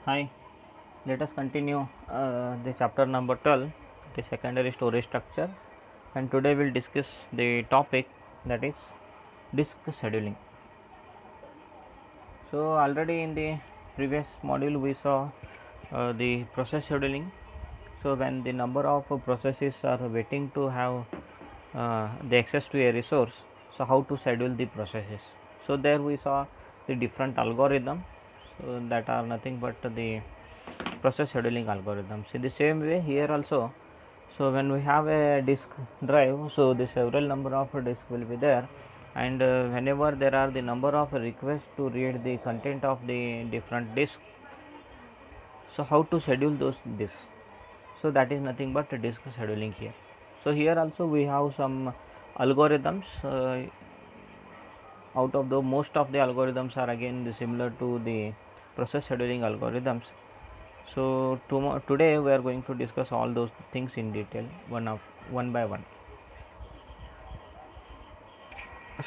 Hi, let us continue the chapter number 12, the secondary storage structure, and today we will discuss the topic that is disk scheduling. So, already in the previous module we saw the process scheduling. So, when the number of processes are waiting to have the access to a resource, so how to schedule the processes. So, there we saw the different algorithms that are nothing but the process scheduling algorithms. In the same way here also, so when we have a disk drive, so the several number of disks will be there, and whenever there are the number of requests to read the content of the different disks, so how to schedule those disks? So that is nothing but disk scheduling here. So here also we have some algorithms. Out of the most of the algorithms are again similar to the process scheduling algorithms. So today we are going to discuss all those things in detail one by one.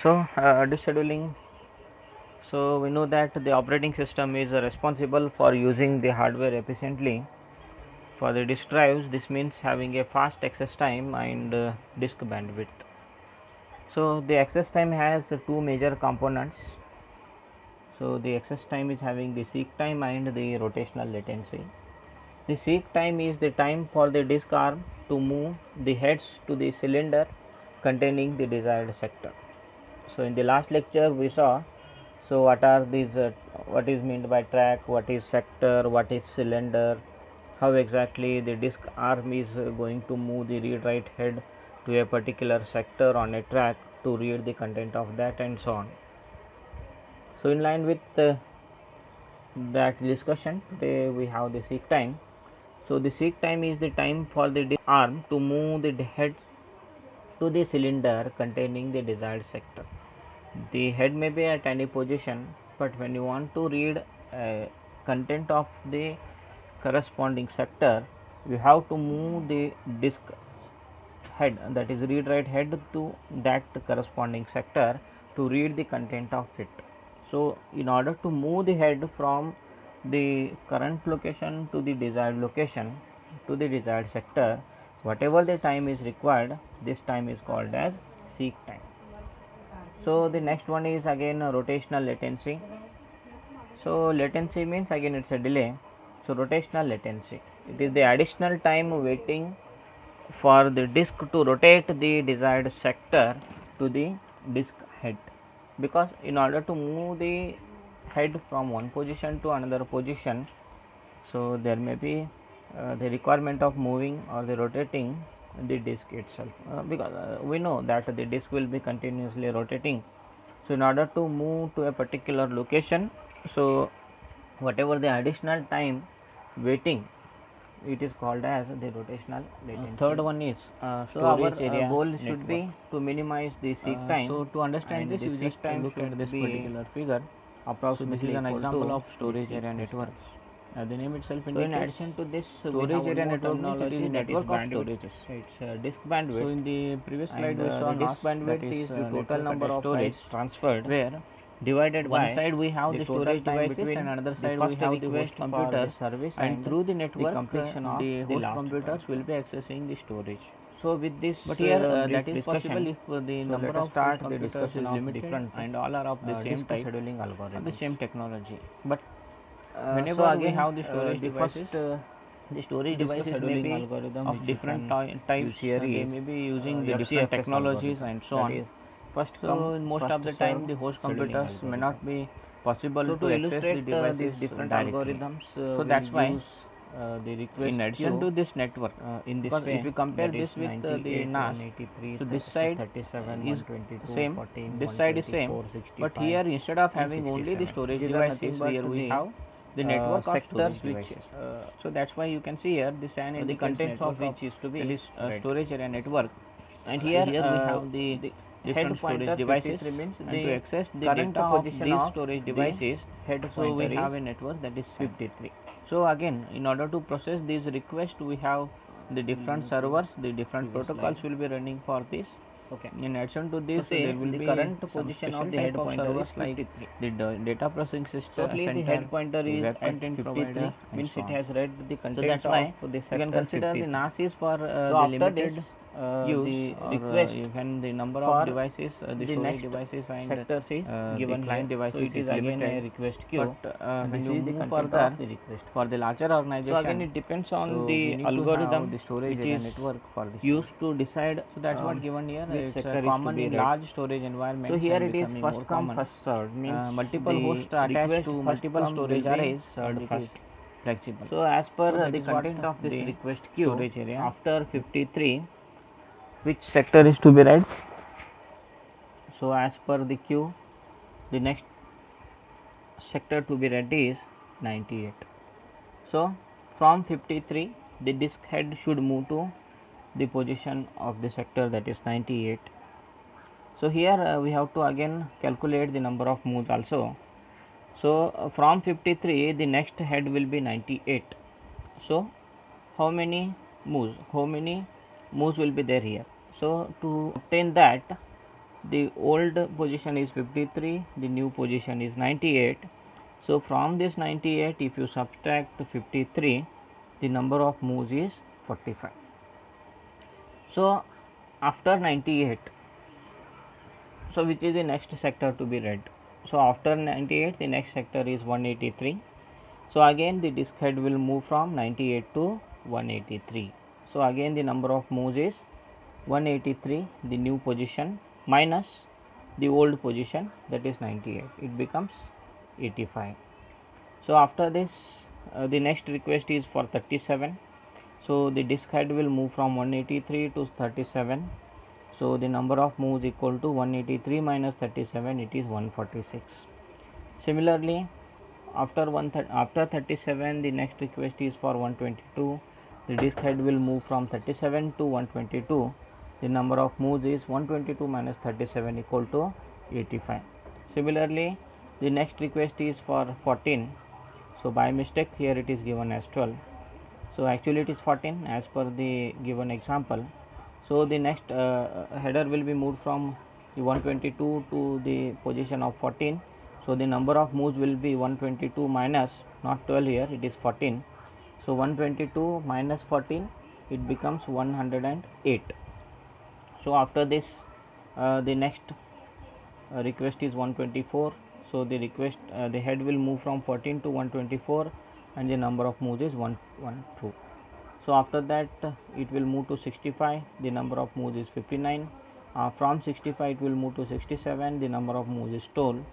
So disk scheduling. So we know that the operating system is responsible for using the hardware efficiently. For the disk drives, this means having a fast access time and disk bandwidth. So the access time has two major components. So the access time is having the seek time and the rotational latency. The seek time is the time for the disk arm to move the heads to the cylinder containing the desired sector. So in the last lecture we saw, so what are these, what is meant by track, what is sector, what is cylinder, how exactly the disk arm is going to move the read write head to a particular sector on a track to read the content of that, and so on. So in line with that discussion, today we have the seek time. So the seek time is the time for the disk arm to move the head to the cylinder containing the desired sector. The head may be at any position, but when you want to read content of the corresponding sector, you have to move the disk head, that is read write head, to that corresponding sector to read the content of it. So in order to move the head from the current location to the desired location to the desired sector, whatever the time is required, this time is called as seek time. So the next one is again rotational latency. So latency means again it's a delay. So rotational latency, it is the additional time waiting for the disk to rotate the desired sector to the disk head, because in order to move the head from one position to another position, so there may be the requirement of moving or the rotating the disk itself, because we know that the disk will be continuously rotating. So in order to move to a particular location, so whatever the additional time waiting, it is called as the rotational latency. Third one is storage area goal should be to minimize the seek time. So to understand this, you just look at this particular figure. Approximately, so this is an example of storage area network. The name itself indicates. So in addition to this, storage area network terminology, network of storages. It's disk bandwidth. So in the previous slide we saw disk bandwidth is the total number of storage transferred, where divided by one side we have the storage devices and another side we have the host computer service, and through the network the completion of the host computers will be accessing the storage. So with this, but here that is possible if the number of start the discussion is limited and all are of the same type scheduling algorithm, the same technology. But whenever so again we have the storage devices, the storage devices may be algorithm of different types. They may be using the different technologies and so on. First, so most of the time the host computers may not be possible so to illustrate the devices different directly. Algorithms. So that's why the request in addition to this network, in this way, if you compare this with the NAS, so this side is same, this side is same, but here instead of having only the storage devices, here we have the network sectors which so that's why you can see here this and the contents of which is to be storage area network, and here we have the different storage devices, and to access the current position of storage devices head, so we have a network that is 53. So again, in order to process these requests, we have the different servers, the different protocols will be running for this, Okay. In addition to this, there will be current position of the head pointer is like the data processing system. So the head pointer is web content provider, means it has read the content of the sector. You can consider the NAS is for the limited use request when the number of devices, the storage devices and sectors is given client devices. So it is again a request queue. But when you move further for the larger organization, so again it depends on the algorithm the storage which is network for this used to decide. So that's what given here. Which sector is common in large storage environment. So here it is first come first served, means multiple hosts are attached to multiple storage arrays served first. Flexible. So as per the content of this request queue storage area after 53, which sector is to be read? So as per the queue, the next sector to be read is 98. So from 53, the disk head should move to the position of the sector, that is 98. So here we have to again calculate the number of moves also. So from 53, the next head will be 98. So how many moves? How many moves will be there here? So to obtain that, the old position is 53, the new position is 98. So from this 98, if you subtract 53, the number of moves is 45. So after 98, so which is the next sector to be read? So after 98, the next sector is 183. So again the disk head will move from 98 to 183. So again the number of moves is 183, the new position, minus the old position, that is 98. It becomes 85. So after this, the next request is for 37. So the disk head will move from 183 to 37. So the number of moves equal to 183 minus 37, it is 146. Similarly, after 37, the next request is for 122. The disk head will move from 37 to 122. The number of moves is 122 minus 37 equal to 85. Similarly, the next request is for 14. So by mistake here it is given as 12. So actually it is 14 as per the given example. So the next header will be moved from the 122 to the position of 14. So the number of moves will be 122 minus, not 12 here, it is 14. So 122 minus 14, it becomes 108. So after this, the next request is 124. So the request, the head will move from 14 to 124, and the number of moves is 112. So after that, it will move to 65. The number of moves is 59. From 65, it will move to 67. The number of moves is 2.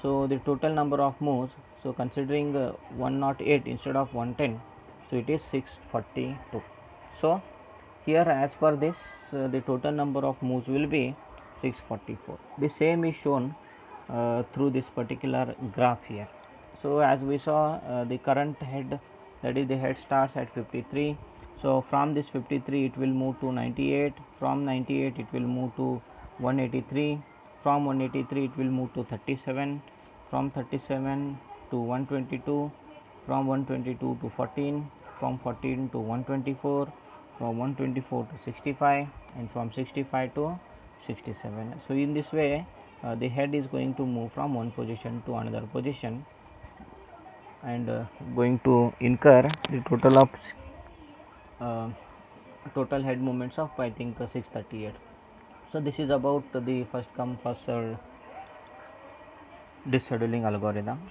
So the total number of moves, so considering 108 instead of 110, so it is 642. So here as per this, the total number of moves will be 644. The same is shown through this particular graph here. So as we saw, the current head, that is the head starts at 53. So from this 53 it will move to 98. From 98 it will move to 183. From 183 it will move to 37. From 37 to 122. From 122 to 14. From 14 to 124. From 124 to 65, and from 65 to 67. So in this way, the head is going to move from one position to another position, and going to incur the total of total head movements of, I think, 638. So this is about the first come first served disk scheduling algorithm.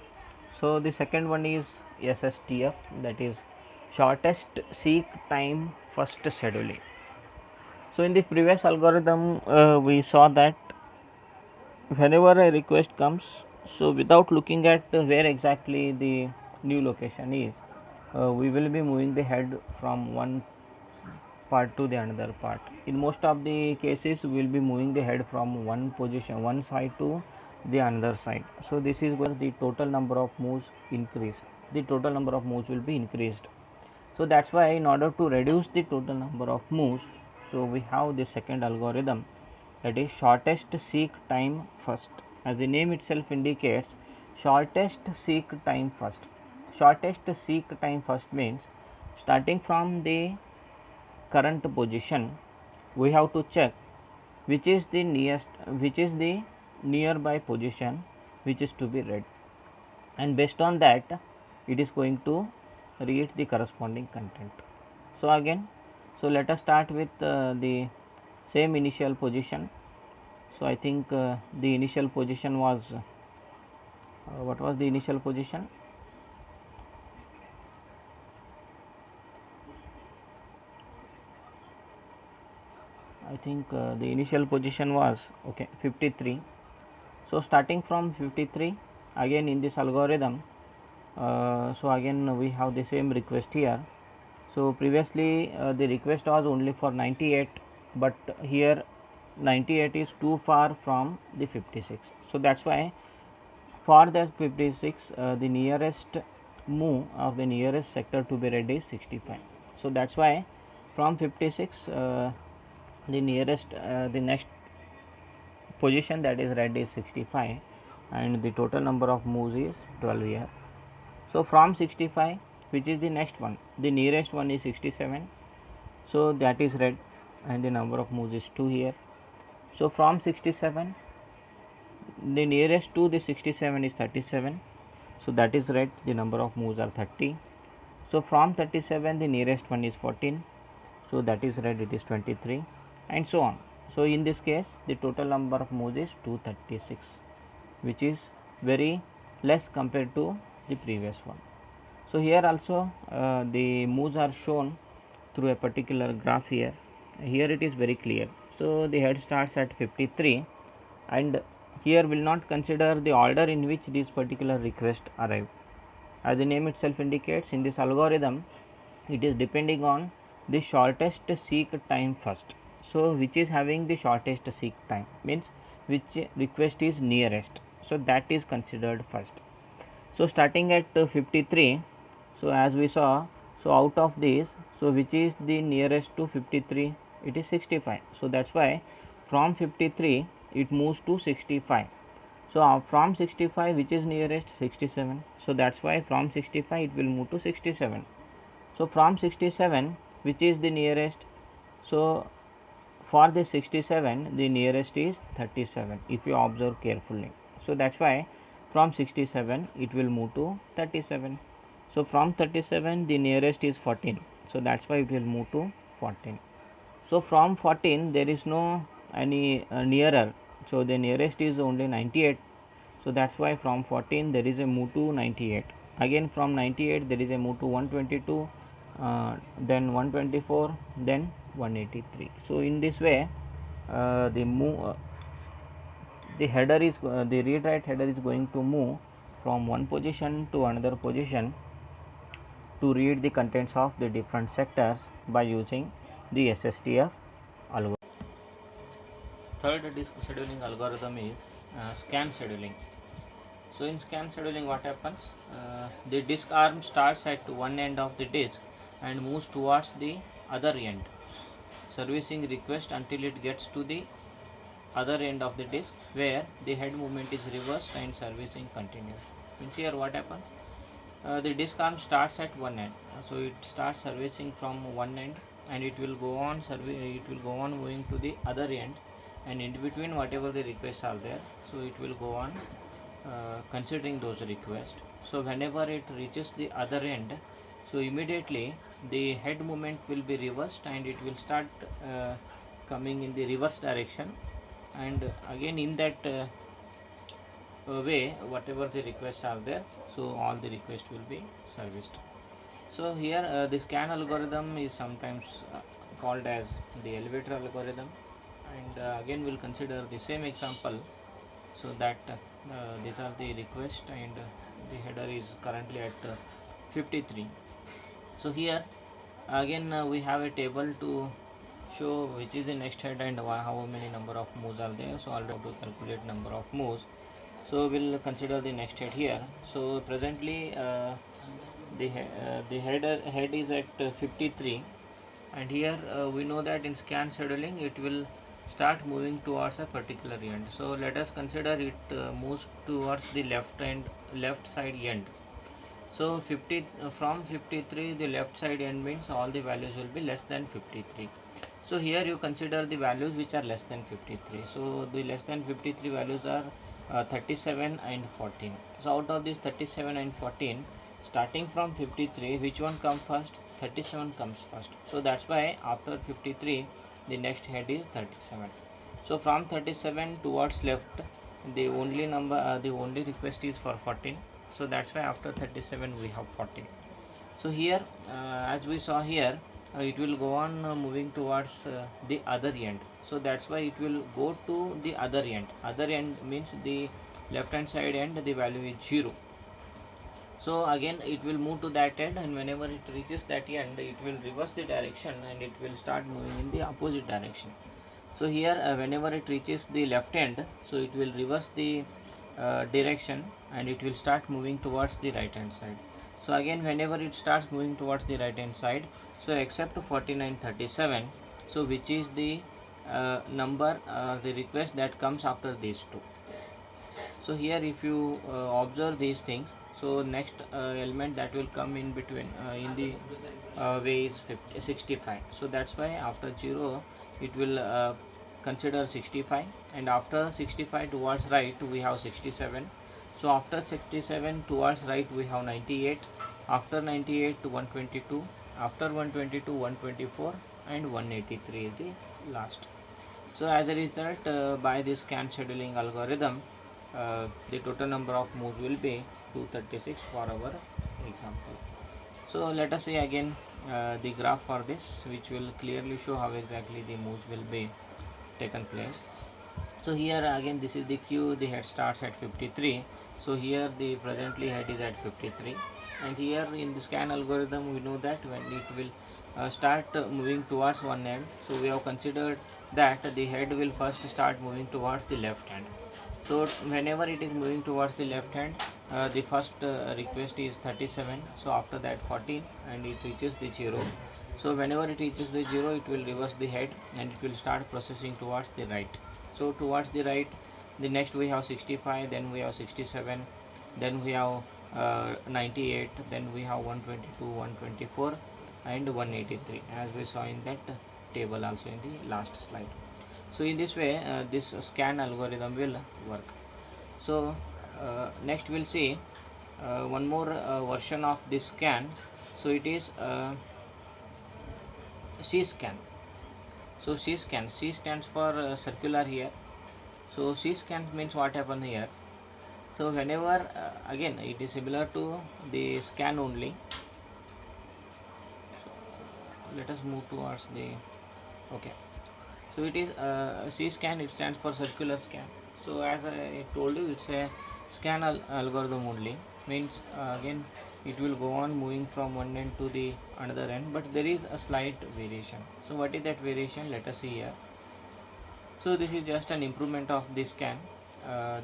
So the second one is SSTF, that is shortest seek time first scheduling. So in the previous algorithm, we saw that whenever a request comes, so without looking at where exactly the new location is, we will be moving the head from one part to the another part. In most of the cases, we will be moving the head from one position, one side to the another side. So this is where the total number of moves increase. The total number of moves will be increased. So that's why in order to reduce the total number of moves, so we have the second algorithm, that is shortest seek time first. As the name itself indicates, shortest seek time first. Shortest seek time first means starting from the current position, we have to check which is the nearby position which is to be read, and based on that it is going to read the corresponding content. So again, so let us start with the same initial position. So I think the initial position was what was the initial position? I think the initial position was 53. So starting from 53, again in this algorithm, so again we have the same request here. So previously the request was only for 98, but here 98 is too far from the 56. So that's why for that 56 the nearest move of the nearest sector to be read is 65. So that's why from 56 the next position that is read is 65, and the total number of moves is 12 here. So from 65, which is the next one, the nearest one is 67, so that is read, and the number of moves is 2 here. So from 67, the nearest to the 67 is 37, so that is read, the number of moves are 30. So from 37, the nearest one is 14, so that is read, it is 23, and so on. So in this case the total number of moves is 236, which is very less compared to the previous one. So here also the moves are shown through a particular graph here. Here it is very clear. So the head starts at 53, and here will not consider the order in which this particular request arrived. As the name itself indicates, in this algorithm it is depending on the shortest seek time first. So which is having the shortest seek time means which request is nearest, so that is considered first. So starting at 53, so as we saw, so out of this, so which is the nearest to 53, it is 65. So that's why from 53 it moves to 65. So from 65, which is nearest? 67. So that's why from 65 it will move to 67. So from 67, which is the nearest? So for the 67, the nearest is 37 if you observe carefully. So that's why from 67 it will move to 37. So from 37 the nearest is 14, so that's why it will move to 14. So from 14 there is no any nearer, so the nearest is only 98, so that's why from 14 there is a move to 98. Again from 98 there is a move to 122, then 124, then 183. So in this way the header is the read write header is going to move from one position to another position to read the contents of the different sectors by using the SSTF algorithm. Third disk scheduling algorithm is scan scheduling. So in scan scheduling what happens? The disk arm starts at one end of the disk and moves towards the other end, servicing request until it gets to the other end of the disk where the head movement is reversed and servicing continues. Means here what happens? The disk arm starts at one end, so it starts servicing from one end, and it will go on moving to the other end, and in between whatever the requests are there, so it will go on considering those requests. So whenever it reaches the other end, so immediately the head movement will be reversed and it will start coming in the reverse direction, and again in that way whatever the requests are there, so all the requests will be serviced. So here the scan algorithm is sometimes called as the elevator algorithm, and again we'll consider the same example, so that these are the requests, and the header is currently at 53. So here again we have a table to show which is the next head and how many number of moves are there. So I'll have to calculate number of moves. So we'll consider the next head here. So presently the head is at 53, and here we know that in scan scheduling it will start moving towards a particular end. So let us consider it moves towards the left side end. So 50 from 53 the left side end means all the values will be less than 53. So here you consider the values which are less than 53. So the less than 53 values are 37 and 14. So out of these 37 and 14, starting from 53, which one comes first? 37 comes first. So that's why after 53, the next head is 37. So from 37 towards left, the only number, the only request is for 14. So that's why after 37 we have 14. So here, as we saw here, it will go on moving towards the other end. So that's why it will go to the other end. Other end means the left hand side end, the value is 0. So again it will move to that end, and whenever it reaches that end, it will reverse the direction and it will start moving in the opposite direction. So here whenever it reaches the left end, so it will reverse the direction and it will start moving towards the right hand side. So again whenever it starts moving towards the right hand side, so except 4937, so which is the number, the request that comes after these two. So here if you observe these things, so next element that will come in between in the way is 65. So that's why after 0 it will consider 65, and after 65 towards right we have 67. So after 67 towards right we have 98, after 98 to 122, after 122 124, and 183 is the last. So as a result, by this scan scheduling algorithm, the total number of moves will be 236 for our example. So let us see again the graph for this, which will clearly show how exactly the moves will be taken place. So here again this is the queue, the head starts at 53. So here the presently head is at 53, and here in the scan algorithm we know that when it will start moving towards one end, so we have considered that the head will first start moving towards the left hand. So whenever it is moving towards the left hand, the first request is 37. So after that 14, and it reaches the 0. So whenever it reaches the 0, it will reverse the head and it will start processing towards the right. So towards the right, the next we have 65, then we have 67, then we have 98, then we have 122, 124, and 183, as we saw in that table also in the last slide. So in this way this scan algorithm will work. So next we'll see one more version of this scan. So it is C scan. So C scan, C stands for circular here. So C scan means what happened here. So whenever again it is similar to the scan only. So let us move towards the, okay. So it is C scan, it stands for circular scan. So as I told you, it's a scan algorithm only, means again it will go on moving from one end to the another end, but there is a slight variation. So what is that variation? Let us see here. So this is just an improvement of the scan.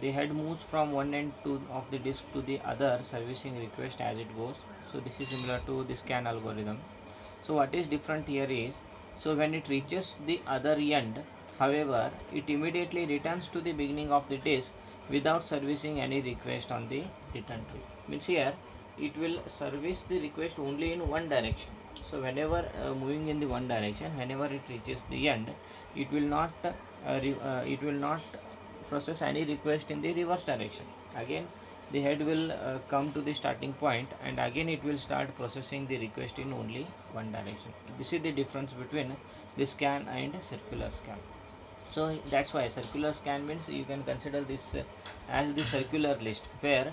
The head moves from one end of the disk to the other, servicing request as it goes. So this is similar to the scan algorithm. So what is different here is, so when it reaches the other end, however, it immediately returns to the beginning of the disk without servicing any request on the return tree. Means here it will service the request only in one direction. So whenever moving in the one direction, whenever it reaches the end, it will not process any request in the reverse direction. Again the head will come to the starting point, and again it will start processing the request in only one direction. This is the difference between the scan and circular scan. So that's why circular scan means you can consider this as the circular list, where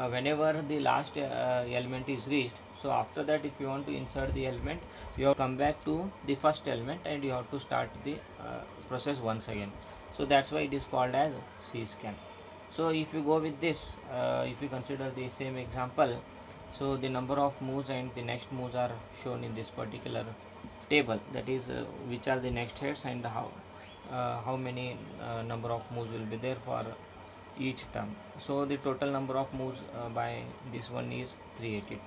whenever the last element is reached, so after that if you want to insert the element, you have to come back to the first element and you have to start the process once again. So that's why it is called as C scan. So if you go with this, if you consider the same example, so the number of moves and the next moves are shown in this particular table, that is which are the next heads and how many number of moves will be there for each term. So the total number of moves by this one is 382.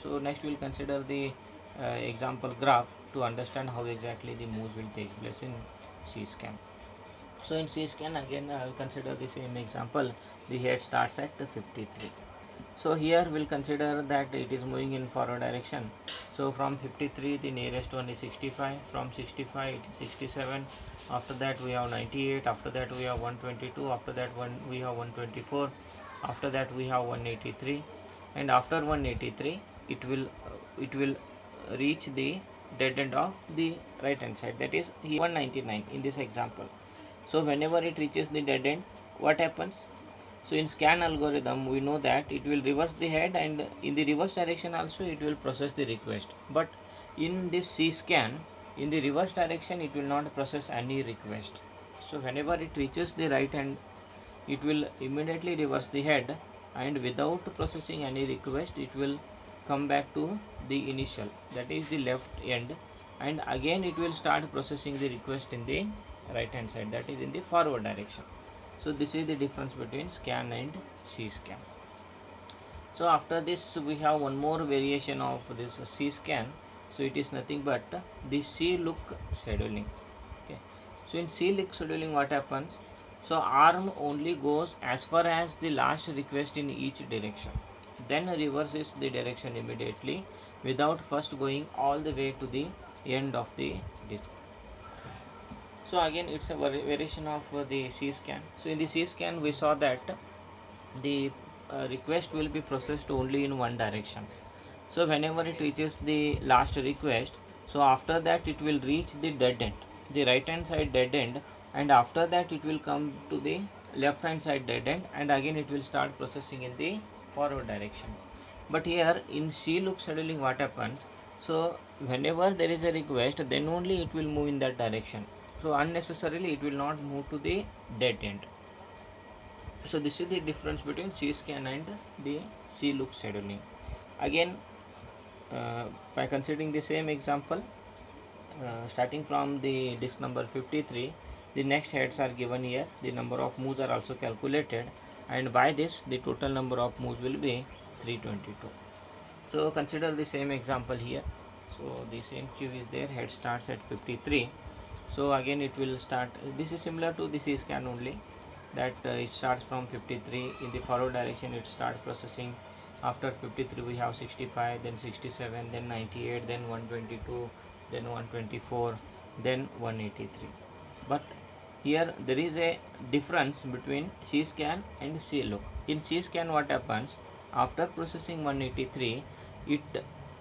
So next we will consider the example graph to understand how exactly the moves will take place in C scan. So in C scan again I will consider the same example. The head starts at 53. So here we'll consider that it is moving in forward direction. So from 53 the nearest one is 65, from 65 it is 67, after that we have 98, after that we have 122, after that we have 124, after that we have 183, and after 183 it will reach the dead end of the right hand side, that is here 199 in this example. So whenever it reaches the dead end, what happens? So in scan algorithm we know that it will reverse the head, and in the reverse direction also it will process the request. But in this C scan, in the reverse direction it will not process any request. So whenever it reaches the right hand, it will immediately reverse the head, and without processing any request it will come back to the initial, that is the left end, and again it will start processing the request in the right hand side, that is in the forward direction. So this is the difference between scan and C scan. So after this we have one more variation of this C scan. So it is nothing but the C look scheduling. Okay. So in C look scheduling what happens? So ARM only goes as far as the last request in each direction, then reverses the direction immediately without first going all the way to the end of the disk. So again it's a variation of the C scan. So in the C scan we saw that the request will be processed only in one direction. So whenever it reaches the last request, so after that it will reach the dead end, the right hand side dead end, and after that it will come to the left hand side dead end, and again it will start processing in the forward direction. But here in C look scheduling what happens? So whenever there is a request, then only it will move in that direction. So unnecessarily it will not move to the dead end. So this is the difference between C scan and the C look scheduling. Again, by considering the same example, starting from the disk number 53, the next heads are given here, the number of moves are also calculated, and by this the total number of moves will be 322. So consider the same example here. So the same queue is there, head starts at 53. So again it will start, this is similar to the C scan only, that it starts from 53, in the forward direction it starts processing. After 53 we have 65, then 67, then 98, then 122, then 124, then 183. But here there is a difference between C scan and C look. In C scan what happens? After processing 183, it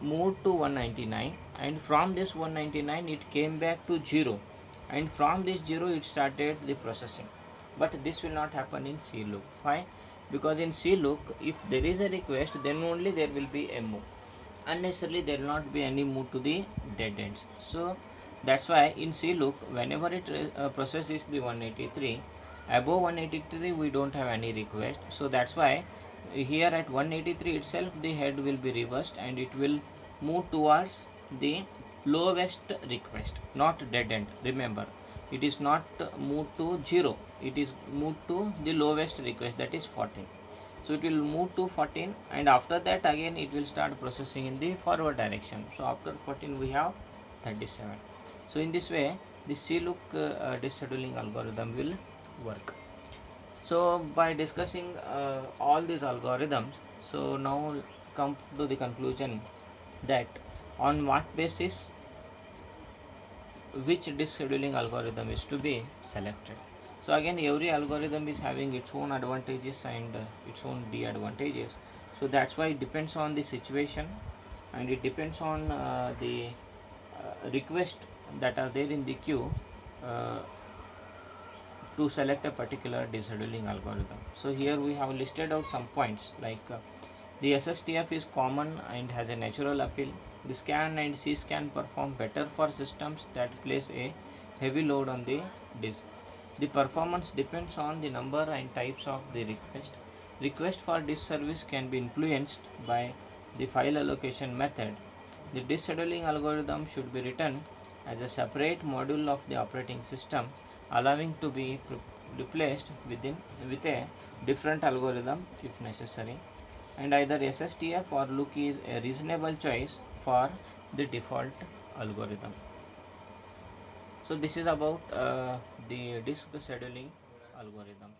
moved to 199, and from this 199 it came back to 0, and from this 0 it started the processing. But this will not happen in C look. Why? Because in C look, if there is a request, then only there will be a move. Unnecessarily there will not be any move to the dead ends. So that's why in C look, whenever it processes the 183, above 183 we don't have any request. So that's why here at 183 itself the head will be reversed, and it will move towards the lowest request, not dead end. Remember, it is not moved to 0, it is moved to the lowest request, that is 14. So it will move to 14, and after that again it will start processing in the forward direction. So after 14 we have 37. So in this way the C look disk scheduling algorithm will work. So by discussing all these algorithms, so now come to the conclusion that on what basis which disk scheduling algorithm is to be selected. So again every algorithm is having its own advantages and its own disadvantages. So that's why it depends on the situation, and it depends on the request that are there in the queue uh, to select a particular disk scheduling algorithm. So here we have listed out some points like the SSTF is common and has a natural appeal. The scan and C scan perform better for systems that place a heavy load on the disk. The performance depends on the number and types of the request. Request for disk service can be influenced by the file allocation method. The disk scheduling algorithm should be written as a separate module of the operating system, allowing to be replaced with a different algorithm if necessary, and either SSTF or look is a reasonable choice for the default algorithm. So this is about the disk scheduling algorithms.